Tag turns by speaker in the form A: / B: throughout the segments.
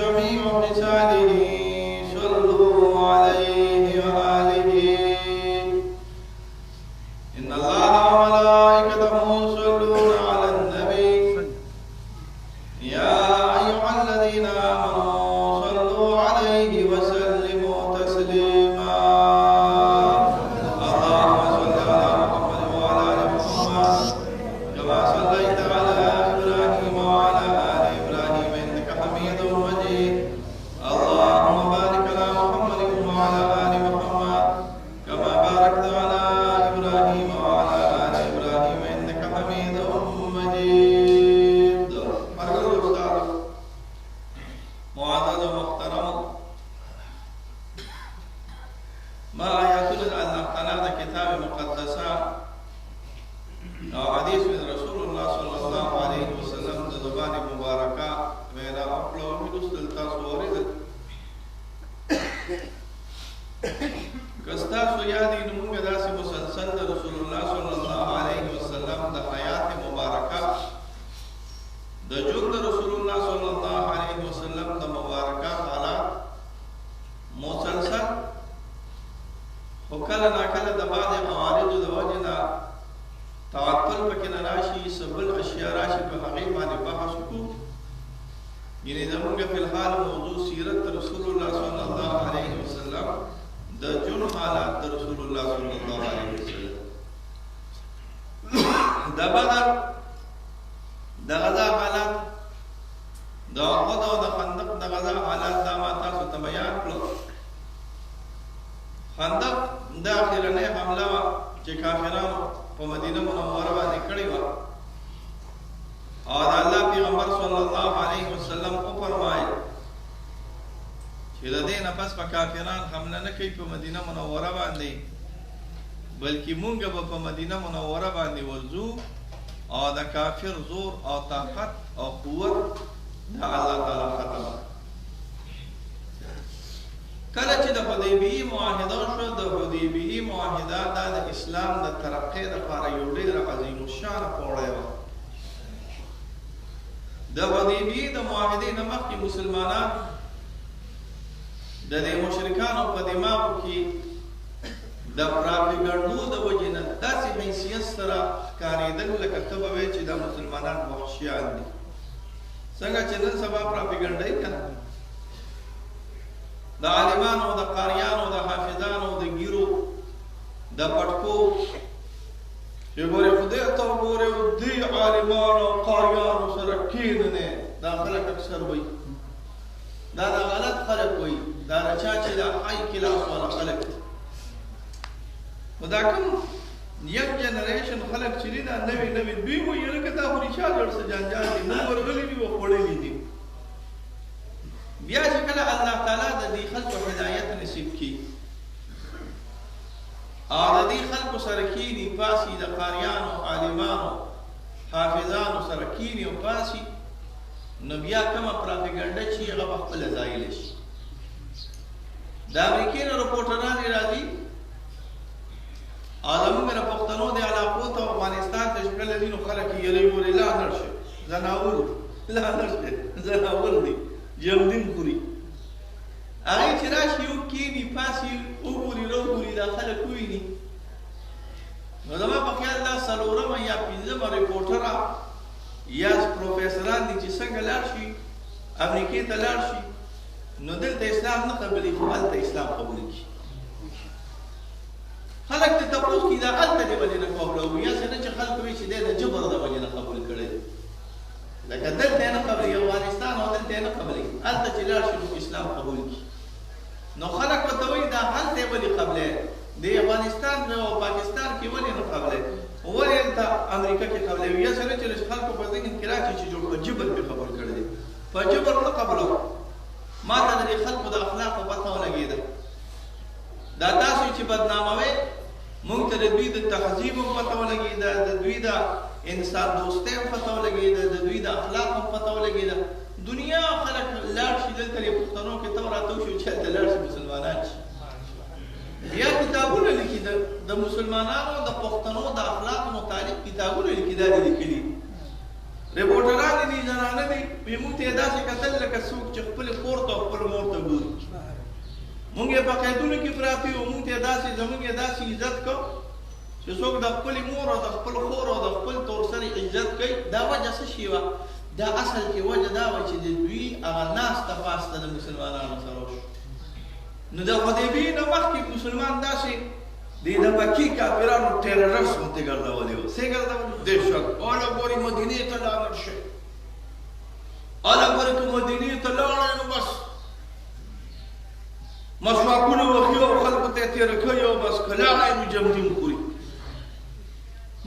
A: جميع خصاله صلوا عليه وآله إن الله وملائكته يصلون على النبي يا أيها الذين آمنوا صلوا عليه وسلموا تسليما اللهم صل على محمد وعلى آل محمد كما صليت على إبراهيم وعلى آل إبراهيم إنك حميد مجيد اللهم بارك على محمد وعلى آل محمد كما باركت على إبراهيم وعلى آل إبراهيم إنك حميد مجيد. مرحبا أستاذ معزز ومحترم، ما آياتنا الله تعالى كتاب مقدسة أو حديث من رسول الله صلى الله عليه وسلم زبان مباركة وإلى أقلو من أستلتا سورد كستاسو يادي نمو داسي مسلسل رسول الله صلى الله عليه وسلم دا حياة مباركة دا جند رسول الله صلى الله عليه وسلم دا مباركة على مسلسل وكلا ناكلا دا بعض موارد دا وجنا تعطل پکنا راشي سبل اشیاء راشي په هغه باندې بحث وکړو. یعنی زمونږ په الحال موضوع سیرت رسول الله صلی الله علیه وسلم د جون حالات رسول الله صلی الله علیه وسلم د بدر د غزا حالات د احد او د خندق د غزا حالات دا ما تاسو ته بیان کړو. خندق د اخرنه حمله چې کافرانو په مدینه منوره باندې کړی و او د الله پیغمبر صلی الله علیه وسلم او فرمایي چې د دې نه پس په کافران حمله نه کوي په مدینه منوره باندې، بلکې مونږ به په مدینه منوره باندې ورځو او د کافر زور او طاقت او قوت د الله تعالی ختم. کله چې د حدیبیه معاهده شو، د حدیبیه معاهده د اسلام د ترقۍ لپاره یو ډېر عظیم الشان پوړی و. د حدیبیه د معاهدې نه مخکې مسلمانان د دې مشرکانو په دماغو کې د پراپګانډو د وجې نه داسې حیثیت سره ښکارېدل لکه ته به وایې چې دا مسلمانان وحشیان دي. څنګه چې نن سبا پراپګانډه یې که نه، د عالمانو د قاریانو د حافظانو د ګیرو د پټکو چې ګورې خدای ته وګورې دې عالمانو قاریانو سره کښېننې، دا خلک اکثر وایي دا د غلط خلک وایي، دا د چا چې د های کلاس والا خلک دي. نو دا کوم ینګ جنریشن خلک چې دي دا نوي نوي دوی وایي لکه دا خو رچا جوړ څه جانجان دي، موږ ورغلي دي وخوړلي دي. بیا چې کله الله تعالی د دې خلکو هدایت نصیب کړي او د دې خلکو سره کښېني پاسي، د قاریانو عالمانو حافظانو سره کښېني او پاسي، نو بیا کومه پراپګانډه چې هغه به خپله ځایلی شي. د امریکې نه رپورټران یې راځي او زموږ د پښتنو د علاقو ته افغانستان ته چې کله ځي نو خلک یې یلوي ورې لا نړ شي زناور لا نړ شي زناور دی جمدین خوري. هغې چې راشي یو کښېني پاسي وګوري راوګوري دا خلک وویني، نو زما په خیال دا څلورمه یا پنځمه ریپورټره یا پروفیسران دي چې څنګه لاړ شي امریکې ته لاړ شي نو دلته اسلام نه قبلوي خو هلته اسلام قبول کړي. خلک ته تپوس کړي دا هلته دې ولې نه قبلوي، یاسې نه چې خلک وایي چې دی د جبر د وجې نه قبول کړی دی، لکه دلته یې نه قبلوي افغانستان او دلته یې نه قبلوي، هلته چې لاړ شي نو اسلام قبول کړي. نو خلک ورته وایي دا هلته یې ولې قبلی، د افغانستان او پاکستان کې ولې نه قبلی، ولې هلته امریکا کې قبلوي، یاسې نه چې خلکو په ذهن کې راشي چې جوړ په جبر پې قبول کړی دی. په جبر نه قبلوه، ما ته د دې خلکو د اخلاقو پته ولګېده. دا تاسو چې بدناموئ موږ ته د دوی د تهذیب هم پته ولګېده، د دوی د انسان دوستۍ هم پته ولګېده، د دوی د اخلاق هم پته ولګېده. دنیا خلک لاړ شي دلته یې پښتنو کې ته ورته وشو چې هلته لاړ شي مسلمانان شي. بیا کتابونه لیکي د مسلمانانو د پښتنو د اخلاقو متعلق کتابونه لیکي، دا دې لیکلي ریپورټران دي زنانه دي، موږ ته یې داسې کتل لکه څوک چې خپلې کور مونږ یې په قیدونو کې پراته یو، مونږ ته داسې زمونږ یې داسې عزت کو چې څوک د خپلې مور او د خپل خور او د خپل تور سره عزت کوي. دا وجه څه شي وه؟ دا اصل کې وجه دا وه چې د دوی هغه ناسته پاسته د مسلمانانو سره وشو. نو د حدیبیې نه مخکې مسلمان داسې د مکې کافرانو ټیررسټ غوندې ګرځولي وو. څه ګرځولي؟ دهشت. اله ګورې مدینې ته لاړل شئ، اله ګورې که مدینې ته لاړئ نو بس مسواکونه وهي او خلکو ته یې تېره کوي او بس که لاړئ نو جمدیم خوري.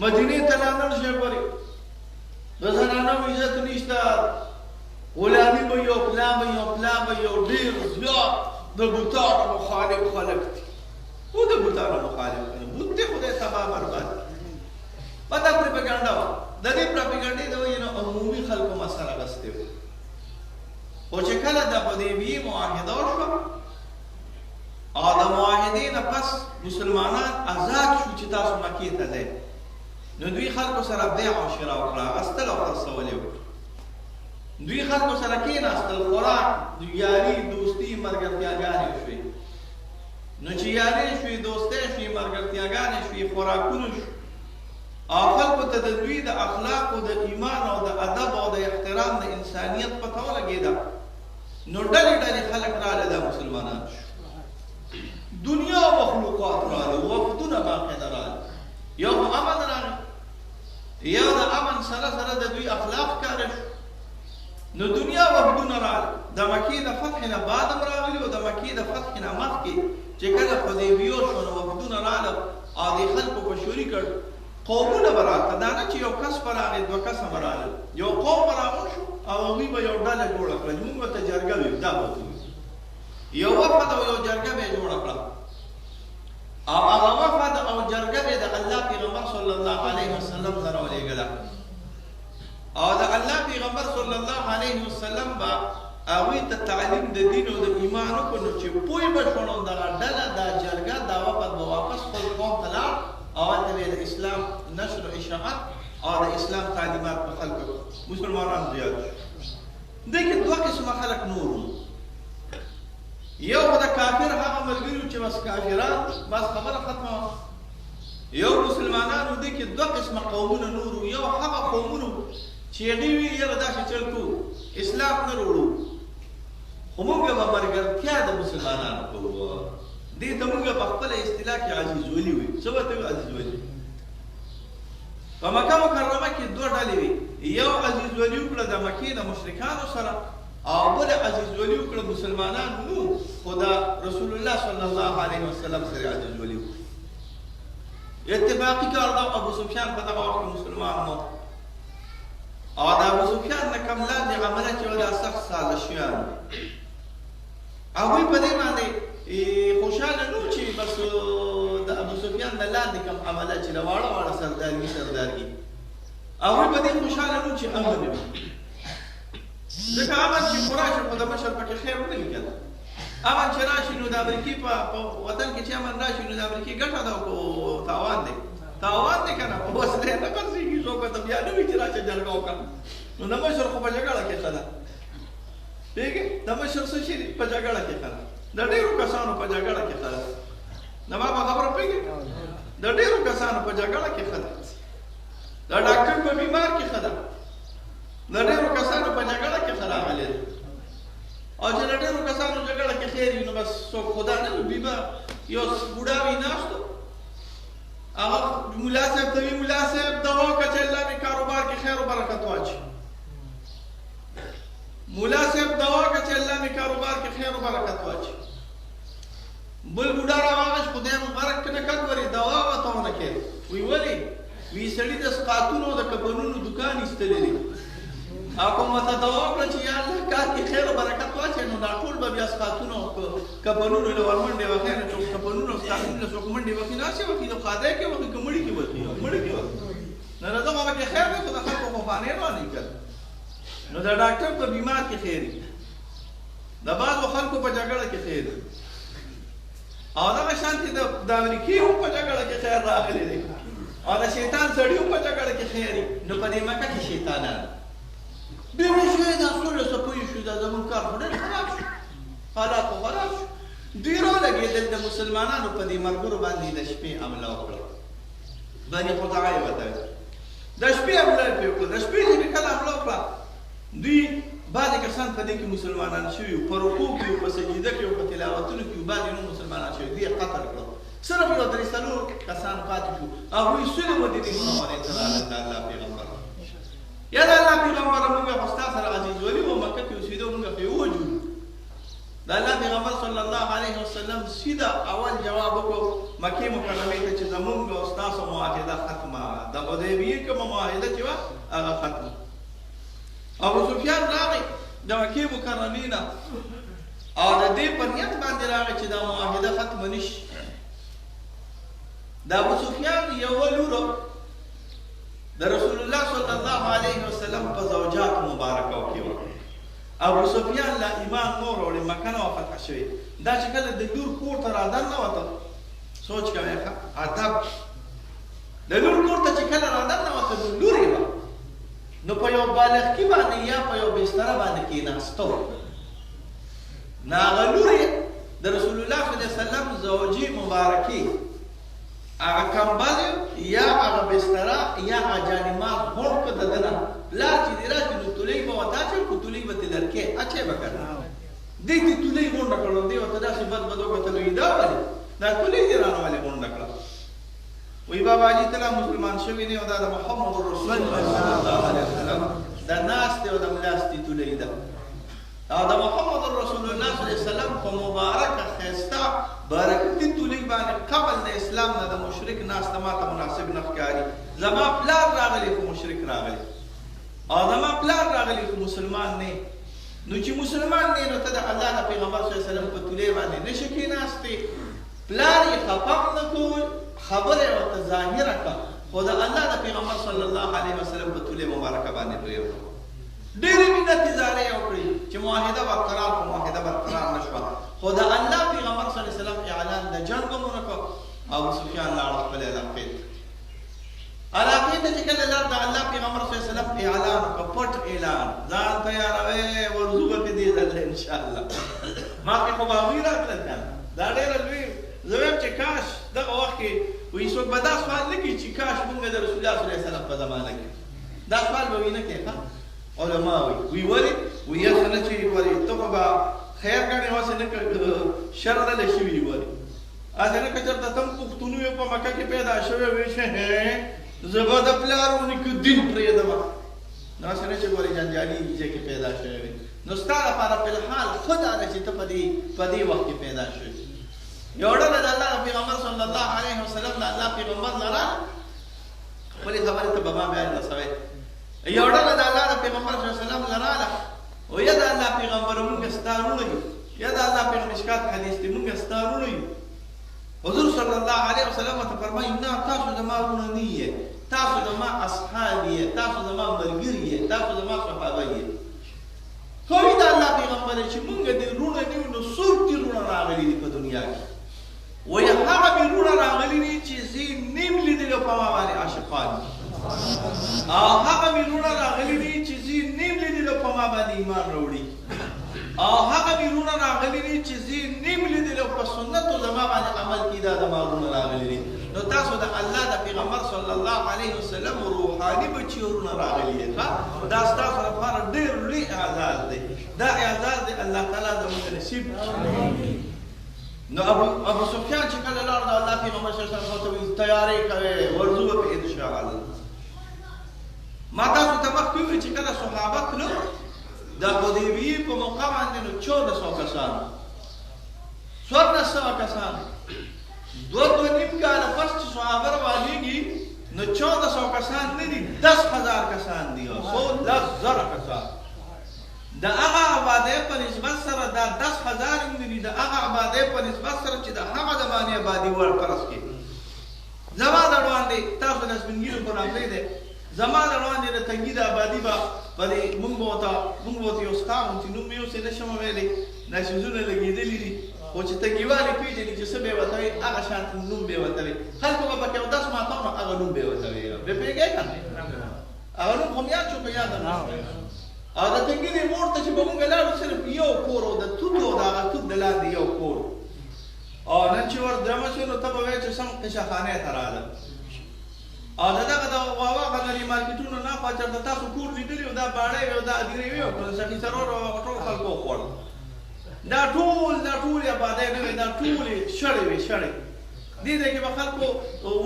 A: مدینې ته لاړل شئ ګورې د زنانو عزت نشته، غلامي به یو پلا به یو پلا به یو ډېر زیات د بوتانو مخالف خلک دي. خو د بوتانو مخالف خلک بوت دی خدای تباه برباد کړي. دا پروپاګانډا وه. د دې پروپاګانډې د وجې نه عمومي خلکو مسله غستې وه. خو چې کله د حدیبیې معاهده وشوه او د معاهدې نه پس مسلمانان آزاد شو چې تاسو مکې ته ځئ، نو دوی خلکو سره بیع او شرا وکړه، اخیستل او خرڅول یې وکړه. دوی خلکو سره کېناستل، خوراک، یاري، دوستي، ملګرتیاګانې وشوې. نو چې یاري شوې، دوستۍ شوې، ملګرتیاګانې شوې، خوراکونه شو او خلکو ته د دوی د اخلاقو، د ایمان او د ادب او د احترام د انسانیت پته ولګېده، نو ډلې ډلې خلک راغله، دا مسلمانان شو. دنیا مخلوقات راغله، وفدونه باقاعده راغله. یو امن راغی، یو د امن سره سره د دوی اخلاق ښکاره شو. نو دنیا وفدونه راغله. د مکې د فتح نه بعد هم راغلي او د مکې د فتح نه مخکې چې کله حدیبیه شو نو وفدونه راغله او د خلکو په شوري کړ. قومونه به راته، دا نه چې یو کس به راغی، دوه کسه به راغلل. یو قوم به راغون شو او هغوی به یو ډله جوړه کړه، موږ ورته جرګه ویو، دا به ورته ویو. یو وفد او یو جرګه به یې جوړه کړه او هغه وفد او جرګه به د الله پیغمبر صلی الله علیه وسلم سره ولېږله او د الله پیغمبر صلی الله علیه وسلم به هغوی ته تعلیم د دین او د ایمان وکړو چې پوه به شو نو دغه ډله دا جرګه دا وفد به واپس خپل قوم ته لاړ او هلته به د اسلام نشر و اشاعت او د اسلام تعلیمات په خلکو مسلمانان زیات شو. دې کې دوه قسمه خلک نور وو. یو خو د کافر هغه ملګري وو چې بس کافران بس خبره ختمه وه. یو مسلمانانو دې کې دوه قسمه قومونه نور وو. یو هغه قومونه چې هغوی وي یاره داسې چل کوو، اسلام نه وروړو، خو موږ به ملګرتیا د مسلمانانو کوو. دې ته موږ په خپله اصطلاح کې عزیز ولي وایو. څه ورته وایو؟ عزیز ولي. په مکه مکرمه کې دوه ډلې وي. یو عزیز ولي وکړه د مکې د مشرکانو سره او بل عزیز ولي وکړه مسلمانان نو خو د رسول الله صلی الله علیه وسلم سره عزیز ولي وکړه. اتفاقي کار دا ابو سفیان په دغه وخت کې مسلمان و او د ابو سفیان نه کم لاندې عمله چې وه دا سخت سازشیان وو. هغوی په دې باندې خوشحاله نو چې بس د ابو سفیان نه لاندې کوم عمله چې د واړه واړه سرداري هغوی په دې خوشحاله نو چې امن وي. ځکه امن چې خو راشي خو د مشر پکې خیر ونه وي که نه. امن چې راشي نو د امریکې په وطن کې چې امن راشي نو د امریکې ګټه ده او تاوان دی. تاوان دی که نه، په وسلې نه ګرځېږي. څوک ته بیا نه وي چې راشه جرګه وکړه. نو د مشر خو په جګړه کې ښه ده. پوهېږې؟ د مشر څه شي په جګړه کې ښه ده. د ډېرو کسانو په جګړه کې ښه ده. زما په خبره پوهېږې؟ د ډېرو کسانو په جګړه کې ښه ده. د ډاکټر په بیمار کې ښه ده. د ډېرو کسانو په جګړه کې ښه راغلی ده. او چې د ډېرو کسانو جګړه کې خیر وي نو بس څوک خدا نه وي. بیمار یو بوډا وي ناست هغه ملا صاحب ته وي ملا صاحب دوا وکړه چې الله مې کاروبار کې خیر و برکت واچي. مولا صاحب دوا وکړه چې الله مې کاروبار کې خیر و برکت واچي. بل بوډا راواغش خدای مبارک نه کړ ورې دوا ورته ونه کړې. وی ولې؟ وی سړي د سقاطونو د کفنونو دکان ایستلی دی او کوم ورته دوا وکړه چې یا الله کار کې خیر و برکت واچوي نو دا ټول به بیا سقاطونو او کفنونو له ورمنډې وښي نو څوک کفنونو او سقاطونو له څوک منډې وښي ناسې وښي نو خدای کې وښي که مړي کې وښي مړي کې وښي نو د دغه کې خیر دی خو د خلکو خو فانې روانې کړ. نو د ډاکټر په بیمار کې خیر وي، د بعضو خلکو په جګړه کې خیر وي او دغه شانتې د امریکې هم په جګړه کې خیر راغلی دی او د شیطان سړي هم په جګړه کې خیر وي. نو په دې مکه کې شیطانان بیا وایي دا څومره څه پوه شو دا زموږ کار خو ډېر خراب شو، حالات خو خراب شو. دوی راغلل د مسلمانانو په دې ملګرو باندې د شپې حمله وکړه. بني خداعي ورته د شپې حمله یې وکړه. د شپې چې کله حمله وکړه دوی بعضې کسان په دې کې مسلمانان شوي وو، په رکوع کې وو، په سجده کې وو، په تلاوتونو کې وو، بعضې نور مسلمانان شوي دوی یې قتل کړل. صرف یو درې څلور کسان پاتې شو. هغوی سولې ودرېدې محمد صلی الله د الله پیغمبر یا د الله پیغمبره موږ خو ستا سره عزیز ولي وو، مکه کې اوسېدو موږ پرې ووجو. د الله پیغمبر صلی الله علیه وسلم سیده اول جواب وکړو مکې مکرمې ته چې زمونږ او ستاسو معاهده ختمه، د حدیبیې کومه معاهده چې وه هغه ختمه. ابو سفیان راغی د مکې مکرمې نه او د دې په نیت باندې راغی چې دا معاهده ختمه نه شي. د ابو سفیان یوه لور د رسول الله صلی الله علیه وسلم په زوجات مبارکو کې وه. ابو سفیان لا ایمان نور وړي، مکه نه وه فتح شوې. دا چې کله د لور کور ته رادننوته، سوچ کوئ ښه ادب، د لور کور ته چې کله رادننوته نو لور یې وه، نو په یو بالښتي باندې یا په یو بستره باندې کېناسته. نو هغه لور یې د رسول الله صلی الله علیه وسلم زوجي مبارکي هغه کمبل یا هغه بستره یا هغه جانماز غوړ کړه د ده نه. پلار چې دې راشي نو تولۍ به ورته اچوي، خو تولۍ به ترې لرکې اچوي به که نه. دې دې تولۍ غونډه کړه، دې ورته داسې بد بد وکتل، وایي دا ولې دا تولۍ دې رانه ولې غونډه کړه؟ وایي بابا جي ته لا مسلمان شوي نه یو، دا د محمد رسول الله صلی الله علیه وسلم د ناستې او د ملاستې تولۍ ده. او د محمد رسول الله صلی الله علیه وسلم په مبارکه ښایسته برکتي تولۍ باندې قبل د اسلام نه د مشرک ناسته ماته مناسب نه ښکاري. زما پلار راغلی خو مشرک راغلی، او زما پلار راغلی خو مسلمان نه. نو چې مسلمان نه نو ته د الله د پیغمبر صلی الله علیه وسلم په تولۍ باندې نشې کېناستې. پلار یې خفه نه کړو، خبره یې ورته ظاهره کړه، خو د الله د پیغمبر صلی الله علیه وسلم په تولۍ مبارکه باندې پرېوته. ډېرې مینت ادارې یې وکړې چې معاهده برقرار کړو، معاهده برقرار نه شوه. خو د الله پیغمبر صلی الله علیه وسلم اعلان د جنګ هم ونه کړ. ابو سفیان لاړ خپلې علاقې ته. علاقې ته چې کله لاړ د الله پیغمبر صلی الله علیه وسلم اعلان وکړ، پټ اعلان، ځان تیاروئ ورځو به په دې ځل انشاءالله. مخکې خو به هغوی راتلل که نه، دا ډېره لوی زه وایم چې کاش دغه وخت کې وایي څوک به دا سوال نه کړي چې کاش مونږ د رسول الله صلی الله علیه وسلم په زمانه کې دا سوال به وي نه کوي. ښه علما وایي ولې وایي هسې نه چې ولې ته خو به خیر ګڼې هسې نه که شر نه شوي ولې هسې نه که چېرته ته هم پښتون وې په مکه کې پیدا شوی وې چې زه به د پلار و نیکه دین پرېږدم، نو هسې نه چې ګورې جنجالي ځای کې پیدا شوی وې. نو ستا لپاره فلحال ښه دا ده چې ته په دې وخت کې پیدا شوې. یو ډله د الله پیغمبر صلی الله علیه وسلم د الله پیغمبر نه راغله، خپلې خبرې ته به ما بیان رسوئ. یو ډله د الله پیغمبر صلی الله علیه وسلم نه راغله، او یا د الله پیغمبر مونږ ستا وروڼه یو، یا د الله پیغمبر مشکات حدیث دی مونږ ستا وروڼه یو. حضور صلی الله علیه وسلم ورته فرمایي نه تاسو زما وروڼه نه یې، تاسو زما اصحاب یې، تاسو زما ملګري یې، تاسو زما صحابه یې. خو د الله پیغمبر چې مونږ دې وروڼه نه یو، نو څوک دې وروڼه راغلي دي په دنیا کې؟ وایي هغه مې وروڼه راغلي دي چې زه یې نیم لیدلي او په ما باندې عاشقان دي، او هغه مې وروڼه راغلي دي چې زه یې نیم لیدلي او په ما باندې ایمان راوړي، او هغه مې وروڼه راغلي دي چې زه یې نیم لیدلي او په سنتو زما باندې عمل کړي، دا زما وروڼه راغلي دي. نو تاسو د الله د پیغمبر صلی الله علیه وسلم روحاني بچي وروڼه راغلي دي. دا ستاسو لپاره ډېر لوی اعزاز دی، دا اعزاز دی الله تعالی زموږ نصیب. نو ابو سفیان چې کله لاړ د الله پیغمبر صلی الله علیه وسلم ته وایي تیاری کوئ ورځو به په انشاءالله. ما تاسو ته مخکې وویل چې کله صحابه تلل د حدیبیې په موقع باندې نو 1400 کسان 1400 کسان دوه نیم کاله پس چې صحابه روانېږي نو 1400 کسان نه دي 10,000 کسان دي، 10,000 کسان. د هغه آبادۍ په نسبت سره دا 10,000 هم نه دي، د هغه آبادۍ په نسبت سره چې د هغه زمانې آبادي وړ فرض کړي. زما د وړاندې تاسو د سپین ږیرو په نام پرېږدئ، زما د وړاندې د تنګي د آبادي به په دې مونږ به ورته یو ستا وو چې نوم مې اوس یې نه شم ویلی، دا شیزونه لګېدلي دي، خو چې تنګیوالې پېژني چې څه به یې ورته وي هغه شانته نوم به یې ورته وي. خلکو به پکې اودس ماتاو نو هغه نوم به یې ورته وي. بې پوهېږئ که نه؟ هغه نوم خو مې یاد شو که یاد نه شو. او د تنګي دې موړ ته چې به مونږ لاړو صرف یو کور و، د توت او د هغه توت د لاندې یو کور، او د شو نو ته به وایې چې سم قشاخانې ته راغلم او د دغه د واواغه د مارکېټونو نه خوا چېرته تاسو کور لیدلي او دا باړۍ وي او دا هدیرې وي او سخي سرور او ټول خلکو وخوړل دا ټولې آبادۍ نه وې دا ټولې شړې وې شړې دې ځای کې به خلکو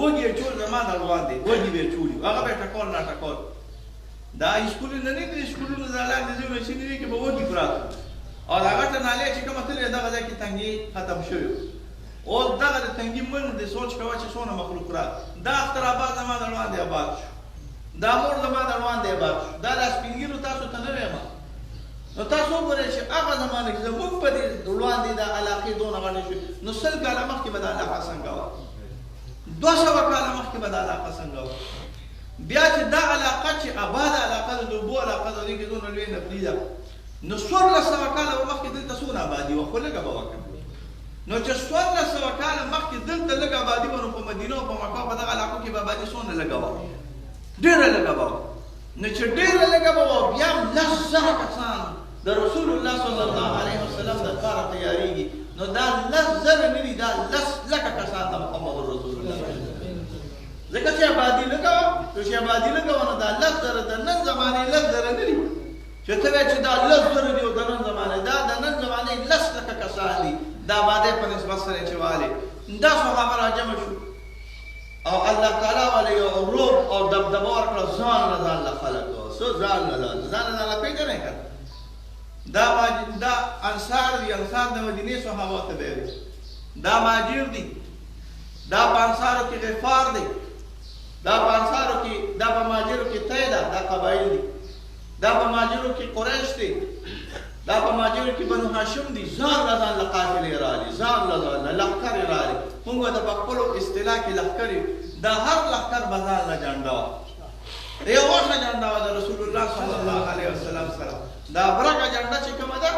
A: وږي یې چول زما د روان دی وږي به یې چولي هغه به یې ټکول راټکول دا سکولونه نه دي سکولونه دا لاندې ځایونه شوي دي کې به وږي پراته او د هغه ته نالۍ چې کومه تللې دغه ځای کې تنګي ختم شوي اوس دغه د تنګي من دې سوچ کوه چې څونه مخلوق راغی دا اختر آباد زما د روان دی آباد شو دا مور زما د روان دی آباد شو دا د سپین ږیرو تاسو ته نه وایم نو تاسو وګورئ چې هغه زمانه کې زموږ په دې وړاندې د علاقې دونه غټې شوې نو 100 کاله مخکې به دا علاقه څنګه وه 200 کاله مخکې به دا علاقه څنګه وه بیا چې دا علاقه چې آباده علاقه ده د اوبو علاقه ده دې کې دونه لوی نفلي ده نو 1400 کاله مخکې دلته څونه آبادي وه خو لږه به وه نو چې 1400 کاله مخکې دلته لږه آبادي وه نو په مدینه او په مکه په دغه علاقو کې به آبادي څونه لږه وه ډېره لږه به وه نو چې ډېره لږه به وه بیا هم 10,000 کسان د رسول الله صلی الله علیه وسلم دپاره تیارېږي نو دا 10,000 نه دي دا 10,00,000 کسان د محمد رسول الله ځکه چې آبادي لږه وه نو چې آبادي لږه وه نو دا 10,000 د نن زمانې 10,000 نه دي چې ته وایې چې دا 10,000 دي او د نن زمانې دا د نن زمانې 10,00,000 کسان دي د آبادۍ په نسبت سره چې والې دا صحابه راجمع شو او الله تعالی ولې یو روب او دبدبه ورکړه ځان له ځان له خلکو څه ځان له ځان له پېژنې که دا انصار دي انصار د مدینې صحابه ته به وي دا مهاجر دي دا په انصارو کې غفار دي دا په انصارو کې دا په مهاجرو کې طی ده دا قبایل دي دا په مهاجرو کې قریش دي دا په مهاجرو کې بنو هاشم دي ځان له ځان له قافلې رالي ځان له ځان له لښکرې رالي موږ د په خپلو اصطلاح کې لښکرې دا هر لښکر به ځان له جنډه وه یو ورته جنډه وه د رسول الله صلی الله علیه وسلم سره دا برګه جنډه چې کومه ده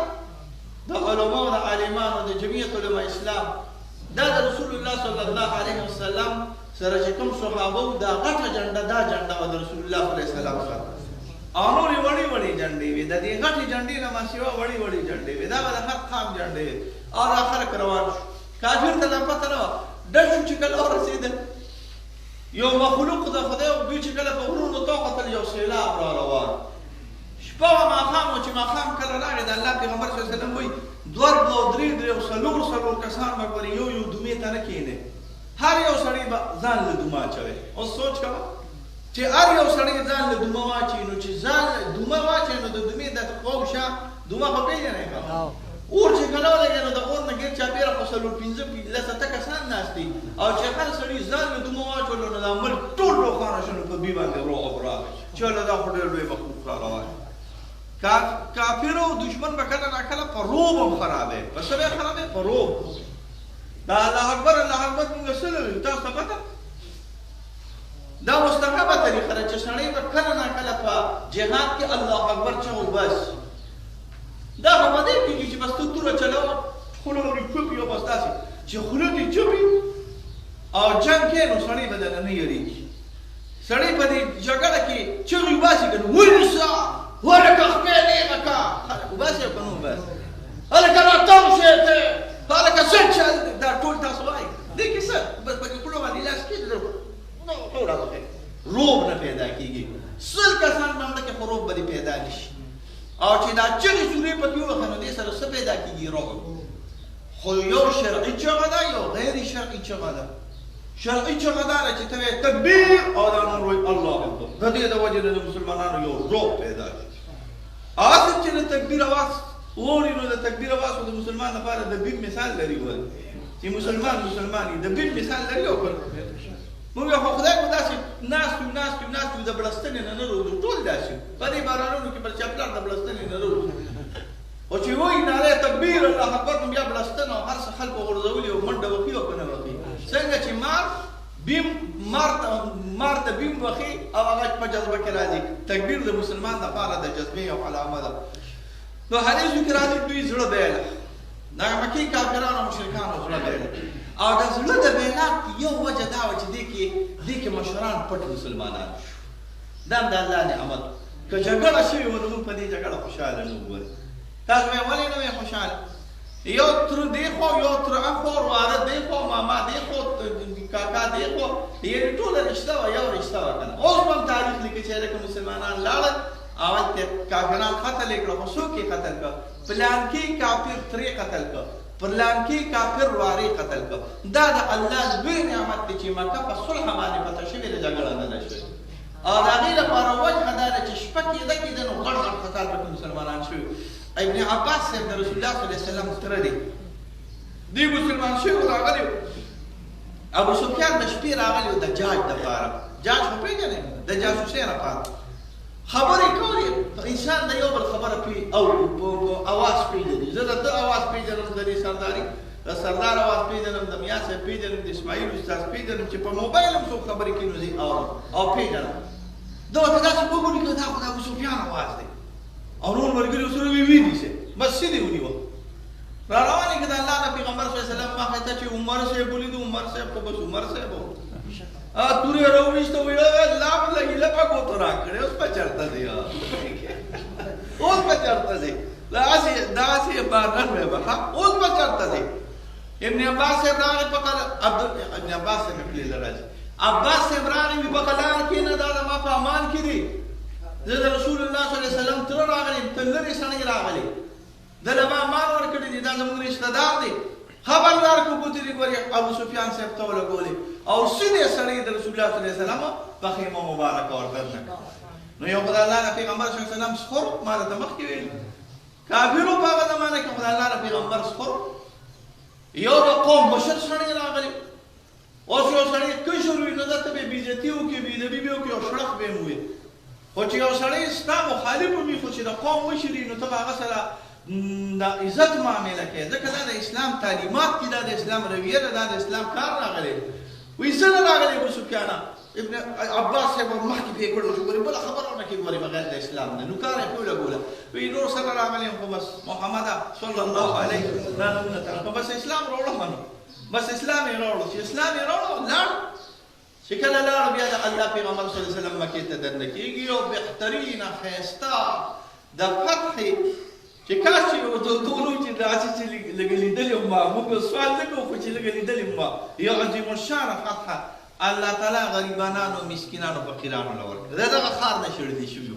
A: د علماو د عالمانو د جمعیت علما اسلام دا د رسول الله صلی الله علیه وسلم سره چې کوم صحابه وو دا غټه جنډه دا جنډه وه د رسول الله علیه وسلم سره او نورې وړې وړې جنډې وې د دې غټې جنډې نه ما سوا وړې وړې جنډې وې دا به د هر قام جنډې وې او را خلک روان شو کافر ته دا پته نه وه ډډ شو چې کله ورسېدل یو مخلوق د خدای او دوی چې کله په غرونو ته وکتل یو سیلاب را روان شپه وه ماښام و چې ماښام کله راغی د الله پیغمبر صلی الله علیه وسلم وایي 2 او 3 او 4 کسان به ګورې یو دومې ته نه کښېنې هر یو سړی به ځان له دومه اچوي اوس سوچ کوه چې هر یو سړی ځان له دومه واچوي نو چې ځان له دومه واچوي نو د دومې د خواوشا دومه خو پېژنئ که اور چې کله ولګي نو د اور نه ګیر چاپېره خو 4-5 کسان ناست دي او چې هر سړي ځان له دومه واچولو نو دا ملک ټول روښانه شو نو په دوی باندې رعب راغی چې والله دا خو ډېر لوی مخلوق را روان کافر او دشمن به کله ناکله په روب هم خرابې په څه به خرابې په روب دا الله اکبر موږ څه لرو تاسو ته پته دا مستحبه طریقه ده چې سړی به کله ناکله په جهاد کې الله اکبر چغو بس دا خو به دې کېږي چې بس ته توره چلوه خوله ورې چوپي او بس داسې چې خوله دې چوپي او جنګ کې نو سړی به درنه نه یېرېږي سړی په دې جګړه کې چغې وباسي که نو ونیسه هلکه خپې نیغه که خلک وباسي او که نه وباسي هلکه راتاو شې ته هلکه څه چل دا ټول تاسو وایي دې کې څه بس پکې خوله باندې لاس کېږي روب نه پیدا کېږي 100 کسان به مړه کې خو روب به دې پیدا نه شي او چې دا چغې سورې پکې ووښه نو دې سره څه پیدا کېږي روب خو یو شرعي چغه ده یو غیر شرعي چغه ده شرعي چغه دا ده چې ته وایې تکبیر او دا نور وایي الله اکبر د دې د وجې نه د مسلمانانو یو روب پیدا شي اصل چې د تکبیر اواز ووري نو د تکبیر اواز خو د مسلمان لپاره د بیم مثال لري ول چې مسلمان د بیم مثال لري او موږ خو خدای کو داسې ناستو د بړستنې نه نه روځو ټول داسې په دې بارانونو کې پر چپلار د بړستنې نه روځو او چې وایي ناره تکبیر الله اکبر نو بیا بړستنه او هر څه خلکو غورځولي او منډه وکړي او که نه وکړي څنګه چې مار ته بیم وخي او هغه په جذبه کې راځي تکبیر د مسلمان دپاره د جذبې یو علامه ده نو حدیثو کې راځي دوی زړه بیله دا مکې کافرانو او مشرکانو زړه بیله او د زړه د بیلات یو وجه دا وه چې دې کې مشران پټ مسلمانان شو دا هم د الله نعمت که جګړه شوې وه نو موږ په دې جګړه خوشحاله نه وو تاسو وایئ ولې نه وئ خوشحاله یو تر دی خوا یو تر اخوا واره دی خوا ماما دی خوا کاکا دی خوا یعنې ټوله رشته وه یو رشته وه که نه. اوس به هم تاریخ لیکي چې لکه مسلمانان لاړل اول ته کافران قتل یې کړه، خو څوک یې قتل کړه؟ پلانکي کافر ترې قتل کړه، پلانکي کافر وارې قتل کړه. دا د الله لوی نعمت دی چې مکه په صلح باندې فتح شوې ده، جګړه نه ده شوې. او د هغې لپاره وجه دا ده چې شپه کېده کېده نو غټ غټ قتال پکې مسلمانان شوي. ابن عباس صاحب د رسول الله صلی الله علیه وسلم تره دی، دی مسلمان شوي راغلی و. ابو سفیان د شپې راغلی و د جاج دپاره، جاج خو پېژنې د جاسوسۍ لپاره خبرې کولې. انسان د یو بل خبره او اواز پېژني. زه د ده اواز پېژنم، د دې سرداري د سردار اواز پېژنم، د میا صاحب پېژنم، د اسماعیل استاذ پېژنم، چې په موبایل هم څوک خبرې کوي نو زه اورم او پېژنم. ده ورته داسې وګوري که دا خو د ابو سفیان اواز دی. او نور ملګري ورسره ویې سي بس سیدې ونیوه را روانې که د الله د پیغمبر صلی الله علیه وسلم مخې ته چې عمر صاحب ولیدو. عمر صاحب خو بس عمر صاحب و، تورې یې راوویسته ویل لا به لږې په ګوتو راکړې. اوس به چېرته دی، اوس به چېرته دی؟ داسې باران وی به اوس به چېرته دی؟ ابن عباس صاحب راغی په ابن عباس صاحب پلې له راځي. عباس صاحب راغی وي په قلار کښېنه، دا زما په امان کې دی. زه د رسول الله صلی الله علیه وسلم تره راغلی، ته لرې سړی راغلی، ده له ما مال ورکړی دی، دا زموږ رشته دار دی. خبردار که ګوتې دې ګورې ابو سفیان صاحب ته ولګولې او سیدې سړی د رسول الله صلی الله علیه وسلم په خیمه مبارکه ورته نه. نو یو خو د الله د پیغمبر صلی الله علیه وسلم سخور ما درته مخکې ویل، کافرو په هغه زمانه کې خو د الله د پیغمبر سخور. یو د قوم مشر سړی راغلی، اوس یو سړی کشر وي نو درته به یې بېعزتي وکړي، بېادبي به یې وکړي او شړق به یې ووایي. خو چې یو سړی ستا مخالف وي خو چې د قوم مشر وي نو ته به هغه سره د عزت معامله کوي، ځکه دا د اسلام تعلیمات دي، دا د اسلام رویه ده، دا د اسلام کار راغلی. وایي زه نه راغلی ابو سفیانه. ابن عباس صاحب مخکې پې کړو چې ګورې بله خبره ونه کړي ګورې بغیر د اسلام نه نوکاره یې پې ولګوله. وایي نور سره راغلی یم خو بس محمده صلی الله علیه دا نومونه ته خو بس اسلام راوړم نو بس اسلام یې راوړو. چې اسلام یې راوړو لاړ، چې کله لاړ بیا د الله پیغمبر صلی الله علیه وسلم مکې ته دننه کېږي او بهترینه ښایسته د فتح چې کاش چې ټولو چې داسې چې لږ لیدلې وم موږ سوال نه کوو خو چې لږ لیدلې وم یو عظیم الشانه فتحه الله تعالی غریبانانو مسکینانو فقیرانو له ورکړه. د دغه ښار نه شړدي شوي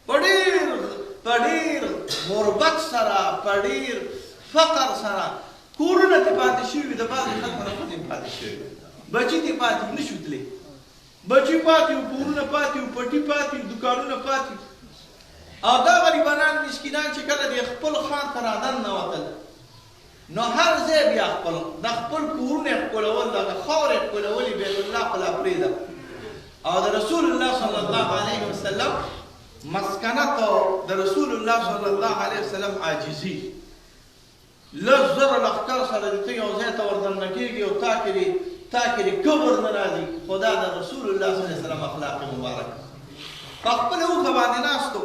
A: په ډېر غربت سره، په ډېر فقر سره کورونه ترې پاتې شوي، د بعضې خلکو نه ښځې پاتې شوي، بچي ترې پاتې نه شو تللی، بچي پاتې وو، کورونه پاتې وو، پټي پاتې وو، دوکانونه پاتې وو. او دا غریبانان مسکینان چې کله د خپل ښار ته راننوتل نو هر ځای بیا د خپل کورونه یې ښکلول، دغه خاورې یې ښکلولې، بیت الله خو لا پرېږده. او د رسول الله صلی الله علیه وسلم مسکنت او د رسول الله صلی الله علیه وسلم عاجزي لږ زره لښکر سره د ته یو ځای ته وردننه کېږي او تا کې د کبر نه راځي، خو دا د رسول الله صلی الله علیه وسلم اخلاق مبارک. په خپله اوښه باندې ناست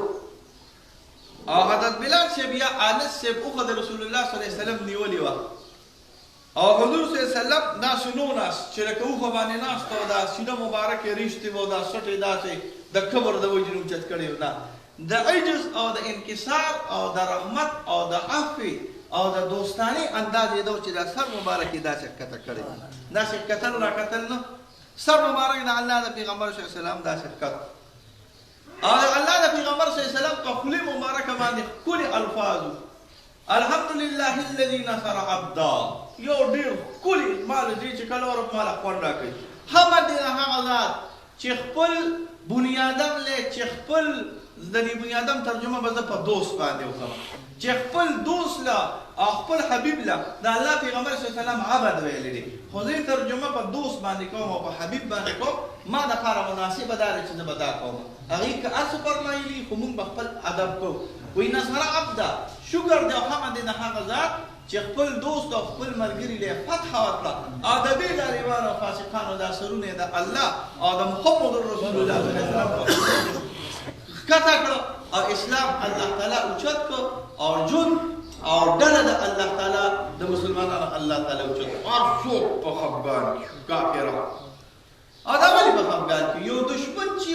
A: او حضرت بلال صاحب یا انس صاحب اوښه د رسول الله صلی الله علیه وسلم نیولې وه او حضور صلی الله علیه وسلم داسې نو ناست چې لکه اوښه باندې ناست او دا سینه مبارک یې ریشتې وه او دا سټ یې داسې د کبر د وجې نه اوچت کړی و. د عجز او د انکسار او د رحمت او د عفو او د دوستاني انداز یې ده چې دا سر مبارک یې داسې ښکته کړی، داسې کتل را کتل نه، سر مبارک د الله د پیغمبر صلی الله علیه وسلم داسې ښکته. او الله د پیغمبر صلی الله علیه وسلم په خولې مبارکه باندې ښکلي الفاظو الحمدلله الذي نصر عبدا، یو ډېر ښکلي ما له دې چې کله ورم ما له خوند راکوي. حمد دی د هغه ذات چې خپل بنیادم لی چې خپل د دې بنیادم ترجمه به زه په دوست باندې وکړم چې خپل دوست له او خپل حبیب له د الله پیغمبر صلی الله علیه وسلم عبد ویلی دی، خو زه ترجمه په دوست باندې کوم او په حبیب باندې کوم. ما دپاره مناسبه دا ده چې زه به دا کوم. هغې که هر څه فرمایلي خو موږ به خپل ادب کوو. وایي نصر عبده، شکر دی او حمد دی د هغه ذات چې خپل دوست او خپل ملګري له فتح ورکړه او د دې لاریوانو او فاسقانو دا سرونه د الله او د محمد رسول الله صلی الله علیه وسلم ښکته کړه او اسلام الله تعالی اوچت کړ او جون او ډله د الله تعالی د مسلمانانو الله تعالی اوچت کړ. هر څوک په خفګان کې کافران او دا ولې په خفګان کې یو دشمن چې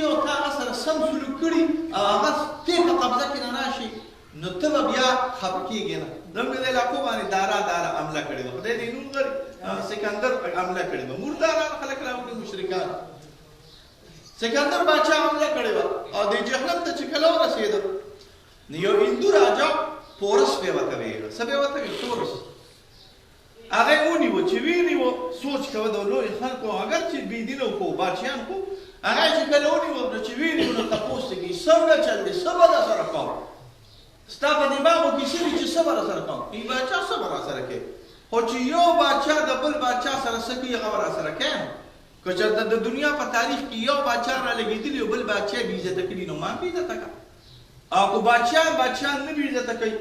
A: یو تا سره سم سلوک کړي او هغه سپې په قبضه کې نه راشي نو ته به بیا خفه کېږې نه. زموږ د علاقو باندې دارا حمله کړې وه. خدای دې نوم غري سکندر حمله کړې وه. مرداران خلک راوړي مشرکان. سکندر باچا حمله کړې وه او د جهنم ته چې کله ورسېده نو یو هندو راجا پورس پې ورته ویله. څه پې ورته ویل؟ پورس. هغه یې ونیوه. چې ویې سوچ کوه د لوی خلکو اگر چې بېدینه وکړو بادشاهان خو هغه چې کله ونیوه نو چې ویې نو تپوس ته کوي څنګه چل دی څه به درسره کوم ستا په دماغو کې څه دي چې څه به راسره کوم. ای باچا څه به راسره کوې خو چې یو باچا د بل باچا سره څه کوي هغه به راسره کوې. که چېرته د دنیا په تاریخ کې یو باچا رالګېدلي او بل باچا بې عزته کړي نو ما بې عزته کړه. او که باچا نه بې عزته کوي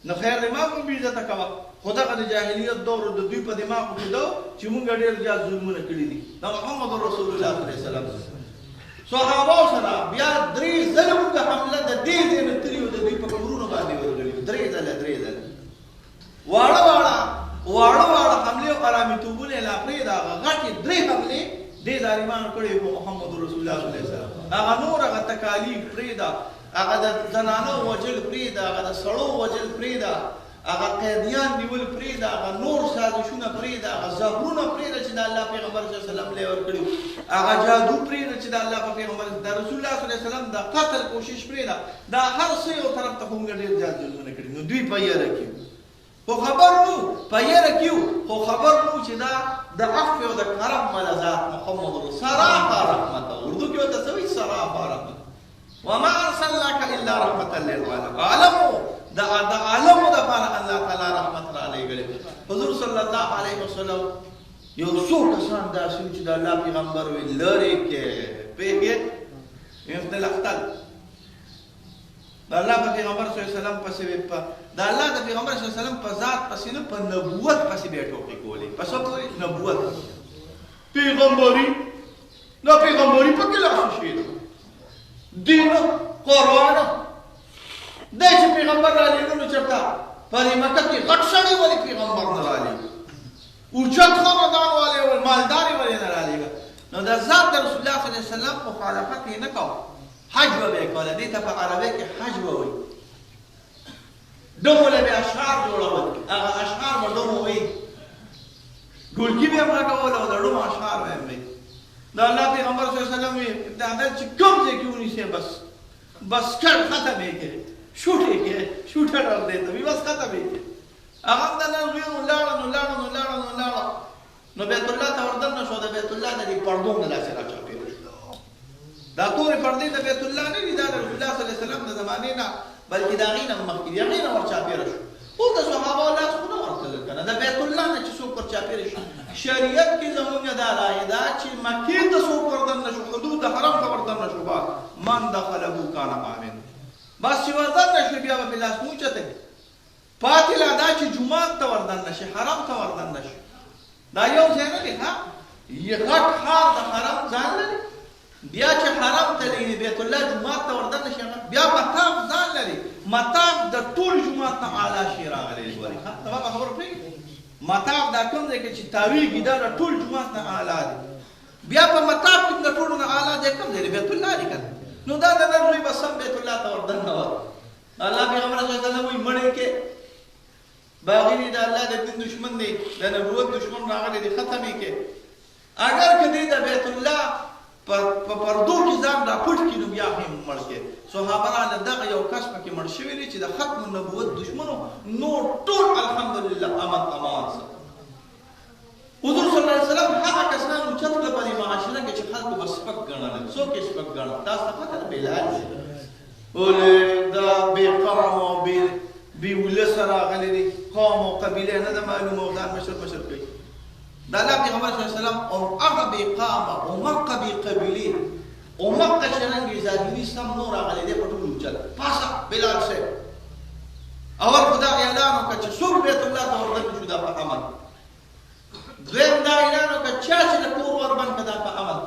A: نو خیر دی ما هم بې عزته کوه. خو دغه د جاهلیت دور د دوی په دماغو کې ده چې مونږ ډېر زیات ظلمونه کړي دي. د محمد رسول الله صلی الله علیه وسلم صحابو سره بیا 3 ځله مونږ حمله د دې ځای نه تللي وو د دوی په قبرونو باندې ورغلي وو. 3 ځله واړه حملې او ارامتوبونه یې لا پرېږده. هغه غټې 3 حملې دې ظالمانو کړې په محمد رسول الله صلی الله علیه وسلم. هغه نور هغه تکالیف پرېږده. هغه د زنانو وژل پرېږده. هغه د سړو وژل پرېږده. هغه قیدیان نیول پرېږده. هغه نور سازشونه پرېږده. هغه زهرونه پرېږده چې د الله پیغمبر صلی الله علیه وسلم له یې ورکړي. هغه جادو پرېږده چې د الله په پیغمبر د رسول الله صلی الله علیه وسلم د قتل کوشش پرېږده. دا هر څه یو طرف ته خو موږ ډېر زیات ظلمونه کړي. نو دوی په یاره کې خو خبر نو په یاره کې خو خبر نو چې دا د عفو او د کرم والا ذات محمد رسول صراحه رحمت. اردو کې ورته څه وایي؟ صراحه رحمت. وما ارسلناک الا رحمة للعالمین. عالمو د عالمو دپاره الله تعالی رحمت را لېږلی. حضور صلی الله علیه وسلم یو څو کسان داسې وو چې د الله پیغمبر وی لرې کې پوهېږې ابن الاختل د الله په پیغمبر صلی الله علیه وسلم پسې د الله د پیغمبر صلی الله علیه وسلم په ذات پسې نه په نبوت پسې بیا ټوکې کولې. په څه پورې؟ نبوت پیغمبري دا پیغمبري پکې لا څه شی ده دین قرآن دی چې پیغمبر را لېږه نو چېرته په دې مکه کې غټ سړی ولې پیغمبر نه را لېږه اوچت خاندان والے ول مالدار ولې نه را لېږه. نو د ذات د رسول الله صلی الله علیه وسلم مخالفت یې نه کوه. حج به یې کوله. دې ته په عربۍ کې حج به وایي. ډمو له به اشعار جوړول. هغه اشعار به ډمو وایي. ډولکي به یې هم غږوله او د ډمو اشعار به یې وایي. د الله پیغمبر صلی الله علیه وسلم وی د عدالت چې کوم ځای کې ونیسئ بس کټ ختم یې کړې شوټ یې کړې شوټر دی ته وی بس ختم یې کړې. هغه هم د نن ویو لاړه نو بیت الله ته وردننه شو. د بیت الله د دې پردو نه داسې راچاپېره شو. دا تورې پردې د بیت الله نه دي. دا د رسول الله صلی الله علیه وسلم د زمانې نه بلکې د هغې نه مخکې دي. هغې نه ورچاپېره شو. اوس د صحابو لاس خو نه ورتلل که نه. د بیت الله نه چې څوک ورچاپېره شي شریعت کې زمونږ دا رایه ده چې مکې ته څوک وردننه شو حدود د حرم ته وردننه شو من دخله کان آمن. بس چې وردننه شو بیا به پې لاس نه اوچته کړي. پاتې لا دا چې جومات ته وردننه شي حرم ته وردننه شي دا یو ځای نه دی ښه. غټ ښار د حرم ځان لري. بیا چې حرم ته لري بیت الله جومات ته وردننه شي بیا مطاف ځان لري. مطاف د ټول جومات نه اعلی شي راغلی ګورې ښه ته به خبره پوهېږې. مطاف دا کوم ځای کې چې تاویږي دا د ټول جومات نه اعلی دی. بیا په مطاف کې د ټولو نه اعلی دی کوم ځای دی؟ بیت الله دی که نه. نو دا د نن ورځې به سم بیت الله ته وردننه وه. الله پیغمبر صلی الله علیه وسلم وایي مړی کې باغی دی د الله د دین دشمن دی د نبوت دشمن راغلی دی ختم یې کې. اگر که دی د بیت الله په پردو کې ځان را پټ کړي نو بیا هم مړ کې. صحابه راله دغه یو کس پکې مړ شوي دی چې د ختم النبوت دشمنو نور ټول الحمدلله امان سره. حضور صلی الله علیه وسلم هغه کسان اوچت کړه په دې معاشره کې چې خلکو به سپک ګڼل. څوک یې سپک ګڼل؟ تاسو ته پته ده بلال ولې دا بې قوم او بې ولس راغلی دی قوم او قبیله نه ده معلومه او ځان مشر کوي. د الله پیغمبر صلی الله علیه وسلم او هغه بې قامه او مکه بې قبیلې او مکه چې رنګې ظاهري سم نور راغلی دی په ټول اوچت پاسه بلال صاحب اول خو دا اعلان وکړه چې څوک بیت الله ته وردننه شو دا په عمل. دویم دا اعلان وکړه چا چې د کور وربند کړه دا په عمل.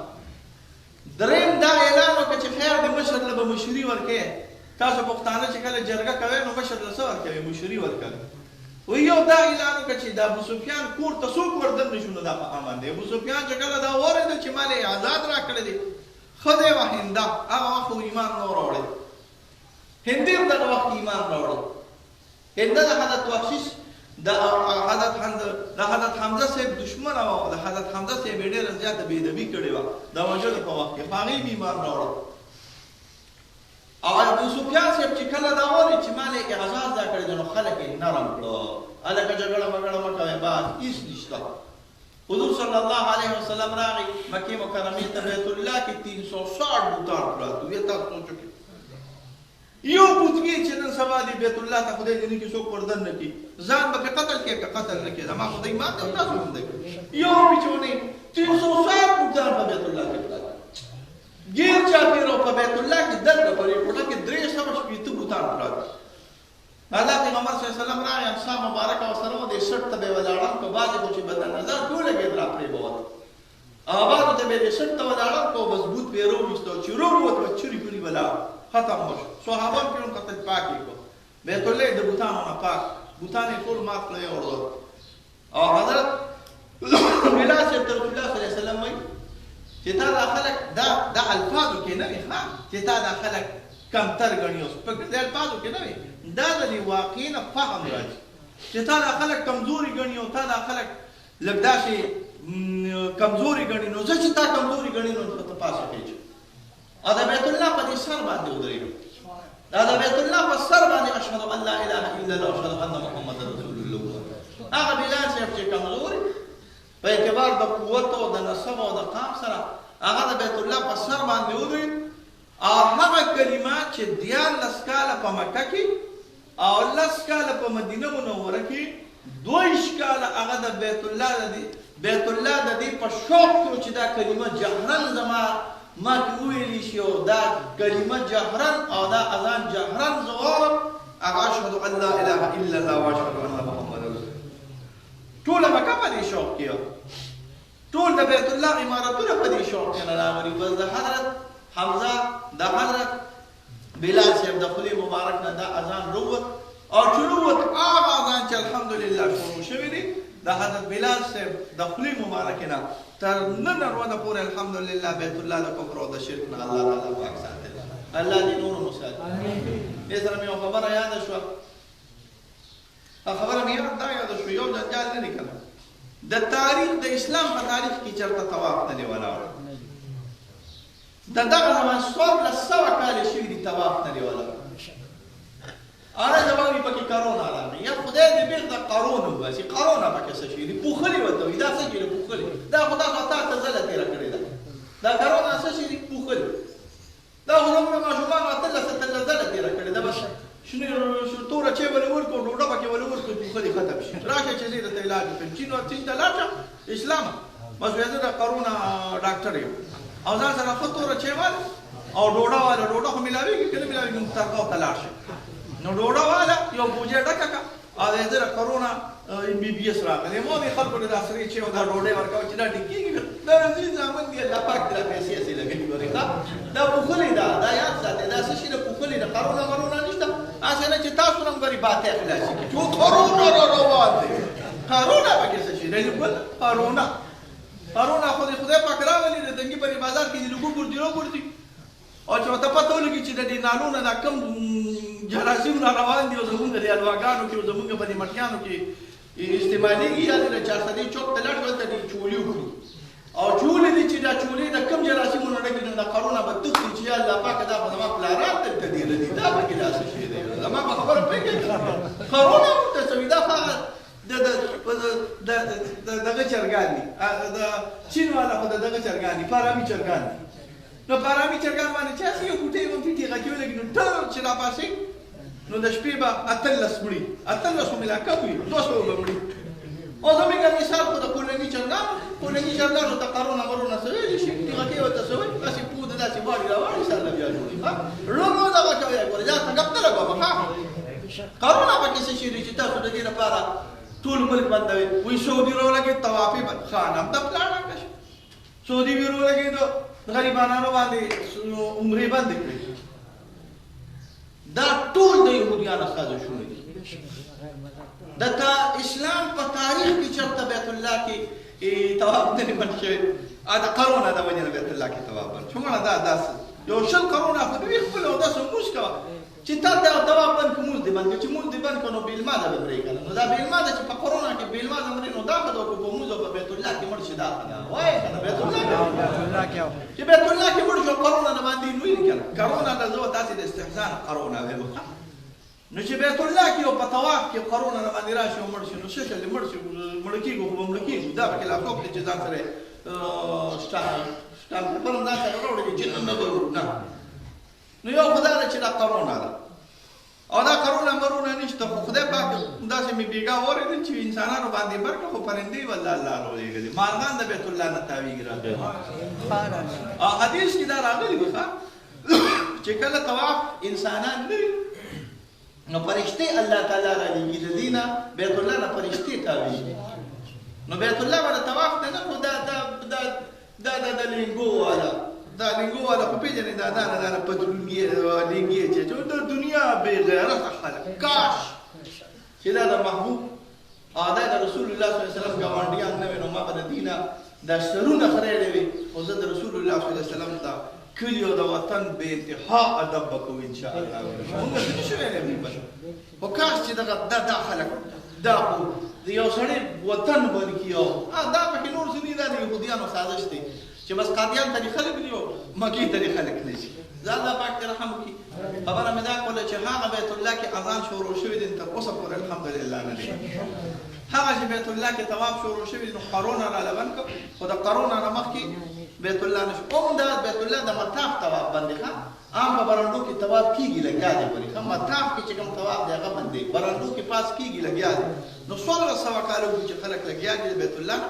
A: دریم دا اعلان وکړه چې خیر د مشر له به مشري ورکوې. تاسو پښتانه چې کله جرګه کوئ نو مشر له څه ورکوي؟ مشري ورکوي. وی یو دا اعلان وکړه چې د ابو سفیان کور ته څوک وردننه شو نو دا په امن دی. ابو سفیان چې کله دا واورېده چې ما یې آزاد راکړی دی ښه دی وهنده هغه وخت ایمان نه راوړی. هندي هم دغه وخت ایمان راوړل. هنده د حضرت وحشي د حضرت حمزه صاحب دشمن او د حضرت حمزه صاحب ډېره زیاته بېادبي کړې وه د وژلو په وخت کې، په هغې مې ایمان راوړل. او ابو سفیان صاحب چې کله دا وایي چې ما له اعزاز دا کړی دی نو خلک یې نرم کړه، هلکه جګړه وګړه مه کوئ، بس هېڅ نشته. حضور صلی الله علیه وسلم راغی مکې مکرمې ته، بیت الله کې 360 بوتان پراته وي. تاسو سوچ وکړئ یو بوت کې چې نن سبا دی بیت الله ته خدای دې نه کړي څوک وردن نه کړي، ځان به پرې قتل کړي که قتل نه کړي، زما خدای ایمان دی او تاسو هم دی. یو بچونی 360 بوتان په بیت الله کې پراته، ګیر چاپېره په بیت الله کې دلته په یوه کوټه کې 360 بوتان پراته. الله پیغمبر صلی الله علیه وسلم راغی، امسا مبارکه ورسره وه، دې شرط ته به یې ولاړم، که بعضې خو چې بد نظر ټول لګېد را پرې به وته، هغه بعضو ته به یې دې شرط ته ولاړم، که مضبوط به یې راوویسته چې راووت به چورې پورې ولاړ ختم وشو. صحابه پرې هم قتل پاک یې کړو، بیت الله یې د بوتانو نه پاک، بوتان یې ټول مات کړه یې وردل. او حضرت بلال صاحب ته رسول الله صلی الله علیه وسلم وایي چې تا دا خلک دا الفاظو کې نه وي ښه چې تا دا خلک کمتر ګڼي، اوس په دې الفاظو کې نه وي، دا د دې واقع نه فهم راځي چې تا دا خلک کمزوري ګڼي او تا دا خلک لږ داسې کمزوري ګڼي، نو زه چې تا کمزوري ګڼي نو ته پاسه کېږي. او د بیت الله په دې سر باندې ودرېږم، دا د بیت الله په سر باندې اشهد ان لا اله الا الله واشهد ان محمد رسول الله. هغه بلال صاحب چې کمزوري په اعتبار د قوت او د نسب او د قام سره هغه د بیت الله په سر باندې ودرېد، او هغه کلمات چې 14 کاله په مکه کې او 10 کاله په مدینه منوره کې 22 کاله هغه د بیت الله د دې په شوق کې چې دا کلمه جهرن زما ما کې وویلی شي او دا کلمه جهرن او دا اذان جهرن زه واورم، هغه اشهد ان لا اله الا الله واشهد ان محمد رسول الله. ټوله مکه په دې شوق کې وه، ټول د بیت الله عمارتونه په دې شوق کې نه راغلي، بس د حضرت حمزه د حضرت بلال صاحب د خولې مبارک نه دا اذان روت، او چې روت هغه اذان چې الحمدلله شروع شوی دی د حضرت بلال صاحب د خولې مبارکې نه تر نن ورځې پورې الحمدلله بیت الله د کفر او د شرک نه الله تعالی پاک ساتلی، الله دې نور مو ساتي. دې سره مې یوه خبره یاده شوه، خبره مې یاده شوه، یو جنجال نه دی کړی، د تاریخ د اسلام په تاریخ کې چېرته طواف نه دی ولاړ، د دغه زمان 1400 کاله شوي دي طواف نه دی ولاړ. هغه زمان یې پکې کرونا راغی، یا خدای دې بېرته قارون وباسي، قارونا پکې څه شي دي، پوښلي ورته وایي، دا څه شي دي پوښلي، دا خو تاسو ته ځله تېره کړې ده، دا کرونا څه شي دي پوښلي، دا خو زموږ ماشومانو 18 ځله تېره کړې ده، بس شنو توره چې ولې ورکړو ډوډۍ پکې ولې ورکړو پوښلي ختم شي، راشه چې زه درته علاج وکړم، چین ته لاړ شه اسلام بس وایي زه د کرونا ډاکټر یم، او ځان سره ښه توره چې واله او ډوډۍ واله، ډوډۍ خو ملاوېږي که نه ملاوېږي نو ترګاو ته لاړ شه، نو ډوډۍ واله یو بوجۍ ډکه کړه او د دې کرونا MBBS راغلی، ما دې خلکو ته دا سرې چې دا ډوډۍ ورکوه چې دا ټیکېږي، دا رضي زامن دي الله پاک دې دا پیسې هسې لګوي ورې ښه، دا پوښلې ده، دا یاد ساتئ، دا څه شي ده پوښلې ده، کرونا نشته، هسې نه چې تاسو نه هم غریب باطې خلاصي کړي، چې کرونا را روان دی، کرونا پکې څه شي دی کرونا خو دې خدای پاک راولي د دنګي په بازار کې دې لوګو ګرځي او چې ورته پته ولګي چې د دې نالو نه دا کوم جراثیم را روان دي او زمونږ د الواګانو کې او زمونږ په دې مټیانو کې استعمالېږي، یا د چارسدي چوک ته لاړ هلته دې چولې وکړي او چولې دي چې دا چولې د کوم جراثیمو نه ډکې نو دا کرونا به تښتي چې یا الله پاکه دا خو زما پلاران دلته ډېره دي، دا پکې داسې شی دی، زما په خبره پوهېږئ کرونا ورته څه وي، دا دغه چرګان دي، د چین والا خو د دغه چرګان دي، پارامي چرګان دي، نو پارامي چرګان باندې چې هسې یو ګوټۍ غوندې ټېغه کې ولګي نو ټول چې راپاسئ نو د شپې به 18 مړي، 18 خو مې لا کم وي، 200 به مړي. او زموږ مثال خو د کولنګي چرګانو ته کرونا مرونه څه ویلی شي، ټېغه کې ورته څه وایي، داسې پوده داسې واړي راواړي سره بیا جوړي ړنو دغه کوي ګورې دا څنګه ګپ نه لګوه ښه کرونا پکې څه شي دي چې تاسو د دې لپاره ټول ملک بندوي، وایي سعودي راولګېد طوافي خان هم د پلاړه کړه سعودي بیا راولګېد غریبانانو باندې عمرې بندې کړې، دا ټول د یهودیانو سازشونه دي. د اسلام په تاریخ کې چېرته بیت الله کې طواف نه دی بند شوی، د کرونا د وجې نه بیت الله کې طواف بند شو، مړه دا داسې یو شل کرونا خو به وي خپل اودس او لمونځ کوه، چې تا دا دوا بند کړه مونځ دې بند کړه چې مونځ دې بند کړه نو بېلمازه به پرې کړه نو دا بېلمازه چې په کرونا کې بېلمازه مري نو دا به د مونځ په بیت الله کې مړ شي دا وایي که نه بیت الله کې چې بیت الله کې مړ شو کرونا نه باندې نو یې کنه کرونا ته زه داسې د استحسان کرونا ویلو نو چې بیت الله کې او په طواف کې کرونا نه باندې راشي او مړ شي نو څه شل مړ شي مړ کېږو خو مړ کېږو دا پکې لا څوک دی چې ځان سره سټام پیپر هم دا سره راوړي چې نه ضرور نه نو یو خدای ده چې دا کرونا ده او دا کرونا مرونه نشته خو خدای پاک داسې مې بېګا اورېدل چې انسانانو باندې برکه خو پرندې والله الله راولېږلي مارغان د بیت الله نه تاویږي راغلي حدیث کې دا راغلي دي چې کله طواف انسانان نه وي نو فرشتې الله تعالی رالیږي د دې نه بیت الله نه فرشتې تاویږي نو بیت الله باندې طواف نه خو دا لینګو والا دا لینګو والا خو پېژنې دا پتلونګي لینګي چې د دنیا بې غیرته خلک کاش چې دا د محبوب دا د رسول الله صلی الله علیه وسلم ګاونډیان نه وي نو ما به د دې نه دا سرونه خریدلی وي خو زه د رسول الله صلی الله علیه وسلم ته کلی او د وطن بې انتها ادب به کوو انشاءالله مونږ څه نشو ویلی خو کاش چې دا خلک دا خو د یو سړی وطن بند کړي دا پکې نور څه نه دا د یهودیانو سازش دی چې بس قادیان ته دې خلک دي او مکې ته دې خلک نه شي زه الله پاک دې رحم وکړي خبره مې دا کوله چې هغه بیت الله کې اذان شروع شوی دی تر اوسه پورې الحمدلله نه دی هغه چې بیت الله کې طواف شروع شوی دی نو کرونا راغله خو د کرونا نه مخکې بیت الله نشو هم دا بیت الله د مطاف طواف باندې ښه عام په برانډو کې طواف کېږي لګیا دی پرې ښه مطاف کې چې کوم طواف دی هغه باندې برانډو کې پاس کېږي لګیا دی نو 1600 کاله چې خلک لګیا دي بیت الله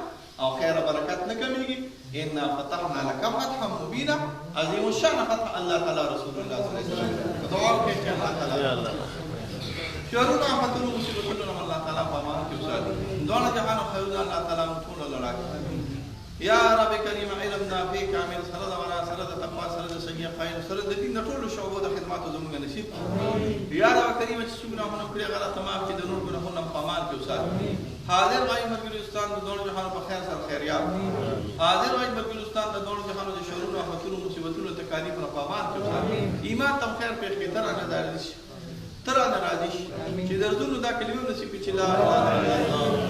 A: او خیر برکت نه کمیږي ان فتحنا لك فتحا مبینا عظیم الشان فتح الله تعالی رسول الله صلی الله علیه وسلم دعا کې چې الله تعالی شروع فتح مصیبتونو الله تعالی په امان کې وساتي دعا جهان خیر الله تعالی ټول لړا یا رب کریم علم نافع کامل سره د ورا سره د تقوا سره د سنیه خیر سره د دین ټول شعبو د خدماتو زموږ نصیب یا رب کریم چې څنګه موږ کړی غلط تمام چې د نور ګناهونو په امان کې وساتي حاضر وای مرګ استاد د دوه جهان په خیر سره خیریات حاضر وای مرګ استاد د دوه جهان د شرونو آفتونو مصیبتونو تکالیف په امان کې وساتي ایمان تم خیر په خیر نه دارش تر نه راځي چې درځونو دا کلمه نصیب چې لا اله الا الله